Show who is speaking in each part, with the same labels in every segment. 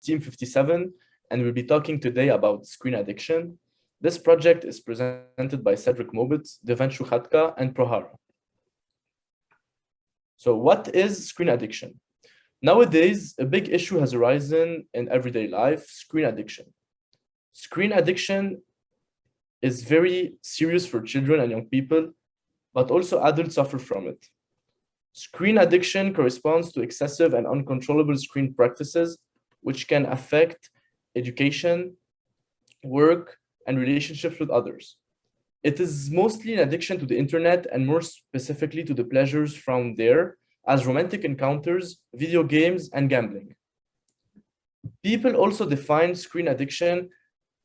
Speaker 1: Team 57, and we'll be talking today about screen addiction. This project is presented by Cedric Mobit, Devanshu Khatka, and Prohara. So what is screen addiction? Nowadays, a big issue has arisen in everyday life, screen addiction. Screen addiction is very serious for children and young people, but also adults suffer from it. Screen addiction corresponds to excessive and uncontrollable screen practices, which can affect education, work, and relationships with others. It is mostly an addiction to the internet and more specifically to the pleasures found there, as romantic encounters, video games, and gambling. People also define screen addiction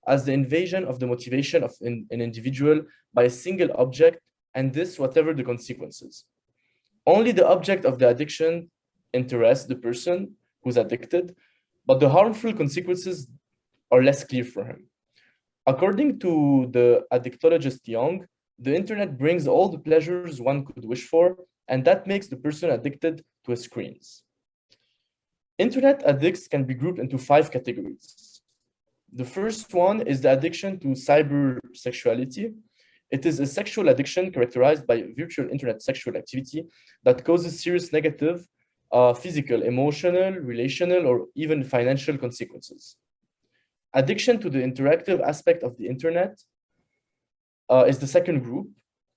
Speaker 1: as the invasion of the motivation of an individual by a single object, and this whatever the consequences. Only the object of the addiction interests the person who's addicted, but the harmful consequences are less clear for him. According to the addictologist Young, the internet brings all the pleasures one could wish for, and that makes the person addicted to his screens. Internet addicts can be grouped into 5 categories. The first one is the addiction to cybersexuality. It is a sexual addiction characterized by virtual internet sexual activity that causes serious negative physical, emotional, relational, or even financial consequences. Addiction to the interactive aspect of the internet is the second group.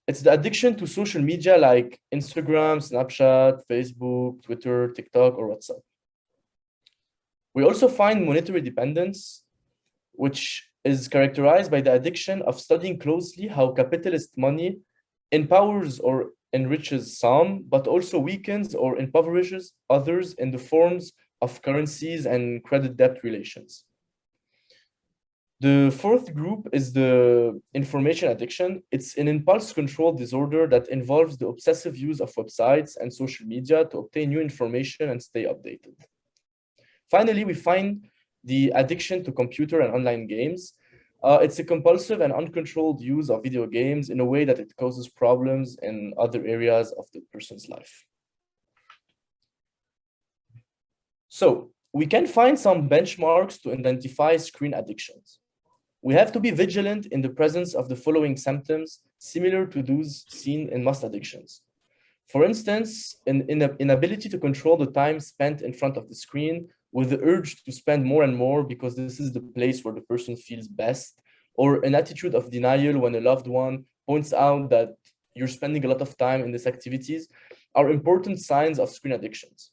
Speaker 1: It's the addiction to social media like Instagram, Snapchat, Facebook, Twitter, TikTok, or WhatsApp. We also find monetary dependence, which is characterized by the addiction of studying closely how capitalist money empowers or enriches some, but also weakens or impoverishes others in the forms of currencies and credit debt relations. The fourth group is the information addiction. It's an impulse control disorder that involves the obsessive use of websites and social media to obtain new information and stay updated. Finally, we find the addiction to computer and online games. It's a compulsive and uncontrolled use of video games in a way that it causes problems in other areas of the person's life. So we can find some benchmarks to identify screen addictions. We have to be vigilant in the presence of the following symptoms similar to those seen in most addictions. For instance, an inability to control the time spent in front of the screen with the urge to spend more and more because this is the place where the person feels best, or an attitude of denial when a loved one points out that you're spending a lot of time in these activities are important signs of screen addictions.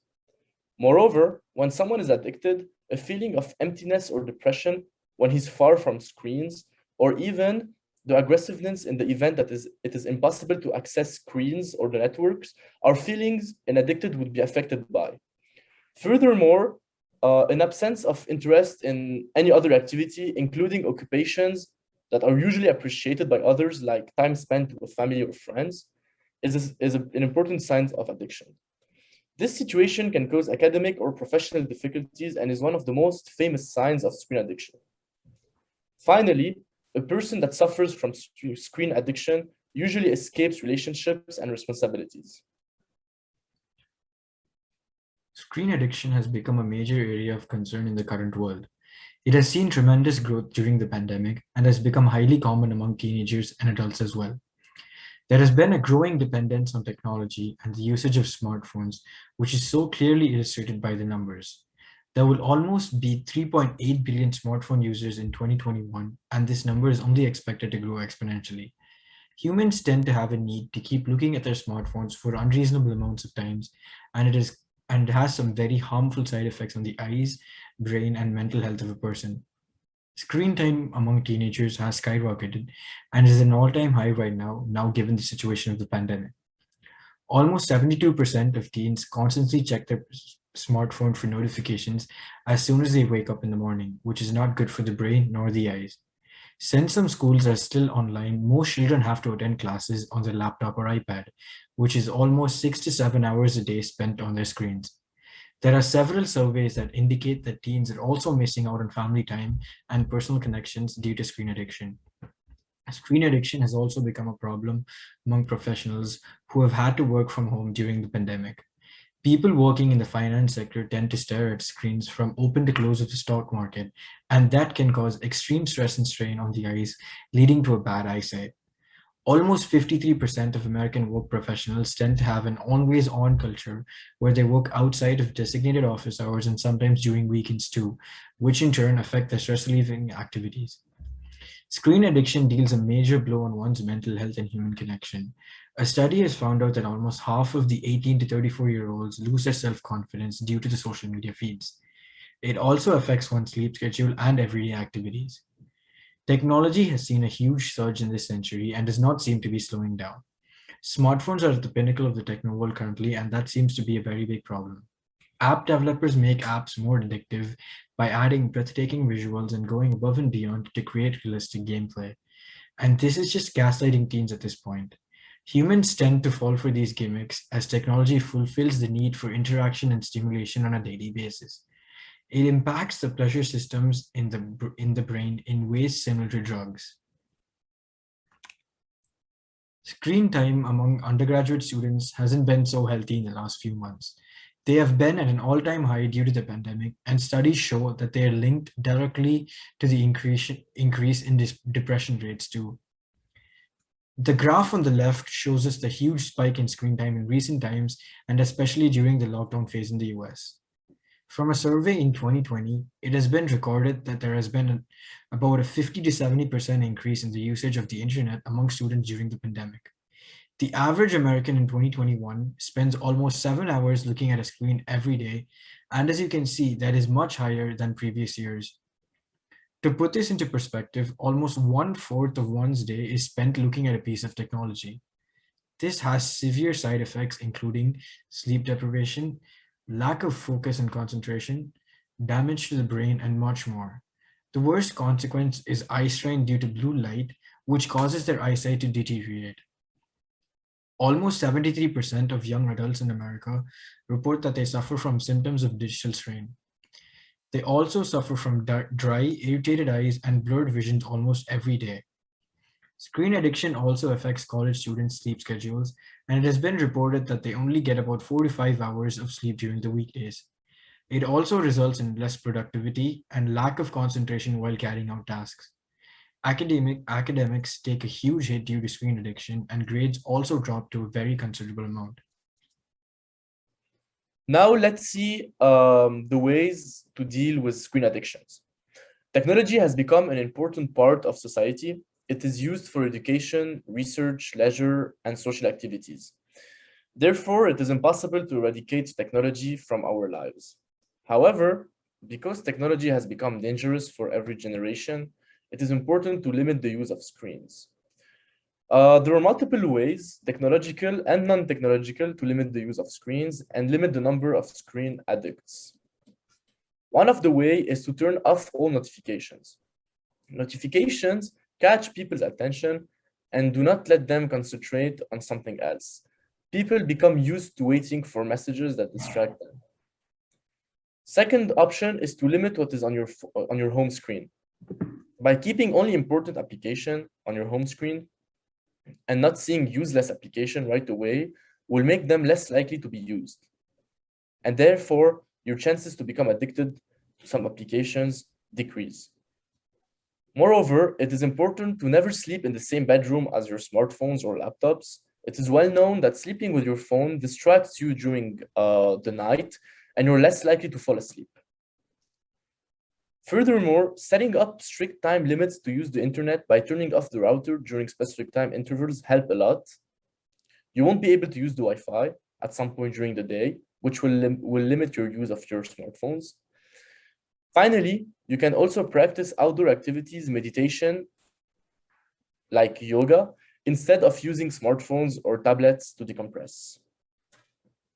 Speaker 1: Moreover, when someone is addicted, a feeling of emptiness or depression when he's far from screens, or even the aggressiveness in the event that it is impossible to access screens or the networks, are feelings an addicted would be affected by. Furthermore, an absence of interest in any other activity, including occupations that are usually appreciated by others, like time spent with family or friends, is an important sign of addiction. This situation can cause academic or professional difficulties and is one of the most famous signs of screen addiction. Finally, a person that suffers from screen addiction usually escapes relationships and responsibilities.
Speaker 2: Screen addiction has become a major area of concern in the current world. It has seen tremendous growth during the pandemic and has become highly common among teenagers and adults as well. There has been a growing dependence on technology and the usage of smartphones, which is so clearly illustrated by the numbers. There will almost be 3.8 billion smartphone users in 2021, and this number is only expected to grow exponentially. Humans tend to have a need to keep looking at their smartphones for unreasonable amounts of times, and it has some very harmful side effects on the eyes, brain, and mental health of a person. Screen time among teenagers has skyrocketed and is at an all-time high right now given the situation of the pandemic. Almost 72% of teens constantly check their smartphone for notifications as soon as they wake up in the morning, which is not good for the brain nor the eyes. Since some schools are still online, most children have to attend classes on their laptop or iPad, which is almost 6 to 7 hours a day spent on their screens. There are several surveys that indicate that teens are also missing out on family time and personal connections due to screen addiction. Screen addiction has also become a problem among professionals who have had to work from home during the pandemic. People working in the finance sector tend to stare at screens from open to close of the stock market, and that can cause extreme stress and strain on the eyes, leading to a bad eyesight. Almost 53% of American work professionals tend to have an always on culture where they work outside of designated office hours and sometimes during weekends too, which in turn affect their stress relieving activities. Screen addiction deals a major blow on one's mental health and human connection. A study has found out that almost half of the 18 to 34-year-olds lose their self confidence due to the social media feeds. It also affects one's sleep schedule and everyday activities. Technology has seen a huge surge in this century and does not seem to be slowing down. Smartphones are at the pinnacle of the techno world currently, and that seems to be a very big problem. App developers make apps more addictive by adding breathtaking visuals and going above and beyond to create realistic gameplay. And this is just gaslighting teens at this point. Humans tend to fall for these gimmicks as technology fulfills the need for interaction and stimulation on a daily basis. It impacts the pleasure systems in the brain in ways similar to drugs. Screen time among undergraduate students hasn't been so healthy in the last few months. They have been at an all-time high due to the pandemic, and studies show that they are linked directly to the increase in depression rates too. The graph on the left shows us the huge spike in screen time in recent times, and especially during the lockdown phase in the US. From a survey in 2020, it has been recorded that there has been about a 50 to 70% increase in the usage of the internet among students during the pandemic. The average American in 2021 spends almost 7 hours looking at a screen every day, and as you can see, that is much higher than previous years. To put this into perspective, almost 1/4 of one's day is spent looking at a piece of technology. This has severe side effects, including sleep deprivation, lack of focus and concentration, damage to the brain, and much more. The worst consequence is eye strain due to blue light, which causes their eyesight to deteriorate. Almost 73% of young adults in America report that they suffer from symptoms of digital strain. They also suffer from dry, irritated eyes and blurred visions almost every day. Screen addiction also affects college students' sleep schedules, and it has been reported that they only get about 4 to 5 hours of sleep during the weekdays. It also results in less productivity and lack of concentration while carrying out tasks. Academics take a huge hit due to screen addiction, and grades also drop to a very considerable amount.
Speaker 1: Now let's see the ways to deal with screen addictions. Technology has become an important part of society. It is used for education, research, leisure, and social activities. Therefore, it is impossible to eradicate technology from our lives. However, because technology has become dangerous for every generation, it is important to limit the use of screens. There are multiple ways, technological and non-technological, to limit the use of screens and limit the number of screen addicts. One of the ways is to turn off all notifications. Notifications catch people's attention and do not let them concentrate on something else. People become used to waiting for messages that distract them. Second option is to limit what is on your home screen. By keeping only important application on your home screen and not seeing useless application right away will make them less likely to be used. And therefore, your chances to become addicted to some applications decrease. Moreover, it is important to never sleep in the same bedroom as your smartphones or laptops. It is well known that sleeping with your phone distracts you during the night, and you're less likely to fall asleep. Furthermore, setting up strict time limits to use the internet by turning off the router during specific time intervals help a lot. You won't be able to use the Wi-Fi at some point during the day, which will limit your use of your smartphones. Finally, you can also practice outdoor activities, meditation, like yoga, instead of using smartphones or tablets to decompress.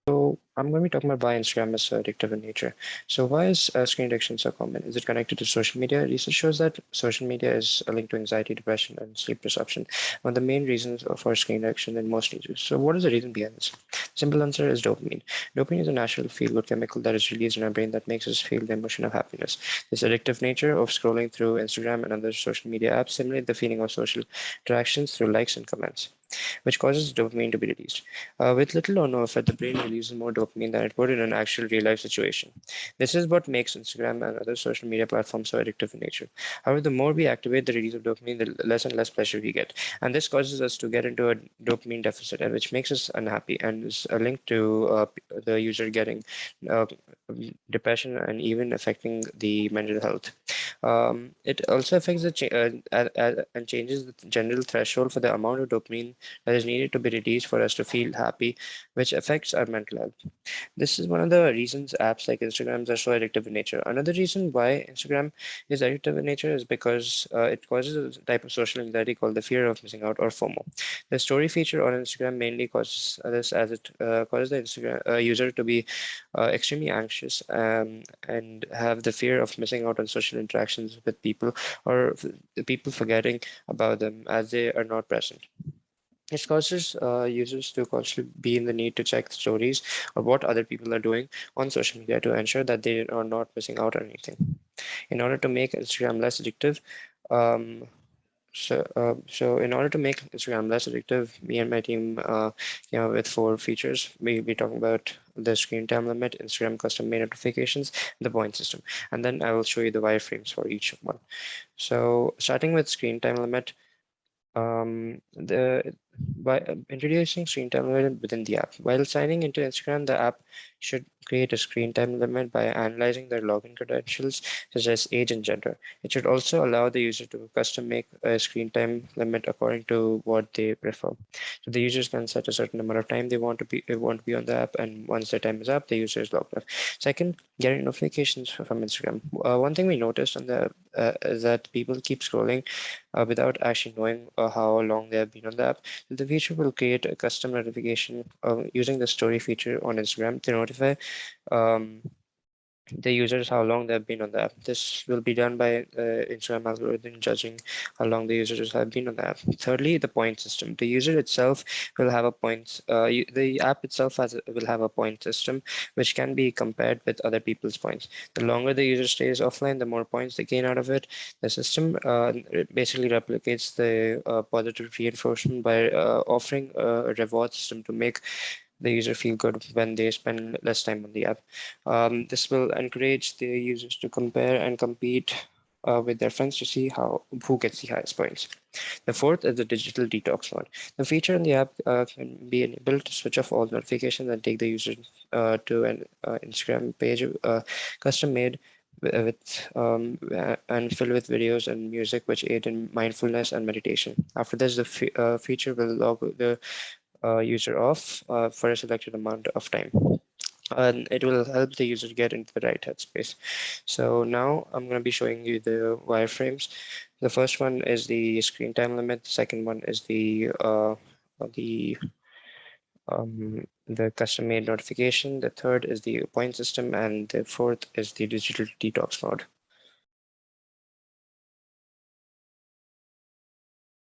Speaker 3: So I'm going to be talking about why Instagram is so addictive in nature. So why is screen addiction so common? Is it connected to social media? Research shows that social media is linked to anxiety, depression, and sleep disruption. One of the main reasons for screen addiction in most users. So what is the reason behind this? Simple answer is dopamine. Dopamine is a natural feel-good chemical that is released in our brain that makes us feel the emotion of happiness. This addictive nature of scrolling through Instagram and other social media apps simulate the feeling of social interactions through likes and comments. which causes dopamine to be released. With little or no effort, the brain releases more dopamine than it would in an actual real-life situation. This is what makes Instagram and other social media platforms so addictive in nature. However, the more we activate the release of dopamine, the less and less pleasure we get. And this causes us to get into a dopamine deficit, which makes us unhappy and is linked to the user getting uh, depression and even affecting the mental health. It also affects and changes the general threshold for the amount of dopamine that is needed to be released for us to feel happy, which affects our mental health. This is one of the reasons apps like Instagram are so addictive in nature. Another reason why Instagram is addictive in nature is because it causes a type of social anxiety called the fear of missing out, or FOMO. The story feature on Instagram mainly causes this, as it causes the Instagram user to be extremely anxious and have the fear of missing out on social interactions with people, or the people forgetting about them as they are not present. It causes users to constantly be in the need to check stories or what other people are doing on social media to ensure that they are not missing out on anything. In order to make Instagram less addictive, um, so in order to make Instagram less addictive, me and my team came up with 4 features. We'll be talking about the screen time limit, Instagram custom made notifications, the point system, and then I will show you the wireframes for each one. So starting with screen time limit, the by introducing screen time limit within the app. While signing into Instagram, the app should create a screen time limit by analyzing their login credentials, such as age and gender. It should also allow the user to custom make a screen time limit according to what they prefer. So the users can set a certain amount of time they want to be on the app, and once their time is up, the user is logged off. Second, getting notifications from Instagram. One thing we noticed on the is that people keep scrolling without actually knowing how long they have been on the app. The feature will create a custom notification using the story feature on Instagram to notify um, the users how long they've been on the app. This will be done by Instagram algorithm judging how long the users have been on the app. Thirdly, the point system. The user itself will have a point. The app itself will have a point system, which can be compared with other people's points. The longer the user stays offline, the more points they gain out of it. The system basically replicates the positive reinforcement by offering a reward system to make the user feel good when they spend less time on the app. This will encourage the users to compare and compete with their friends to see who gets the highest points. The fourth is the digital detox mode. The feature in the app can be enabled to switch off all notifications and take the user to an Instagram page custom made and filled with videos and music which aid in mindfulness and meditation. After this, the feature will log the user off for a selected amount of time. And it will help the user get into the right headspace. So now I'm going to be showing you the wireframes. The first one is the screen time limit. The second one is the custom made notification. The third is the point system, and the fourth is the digital detox mode.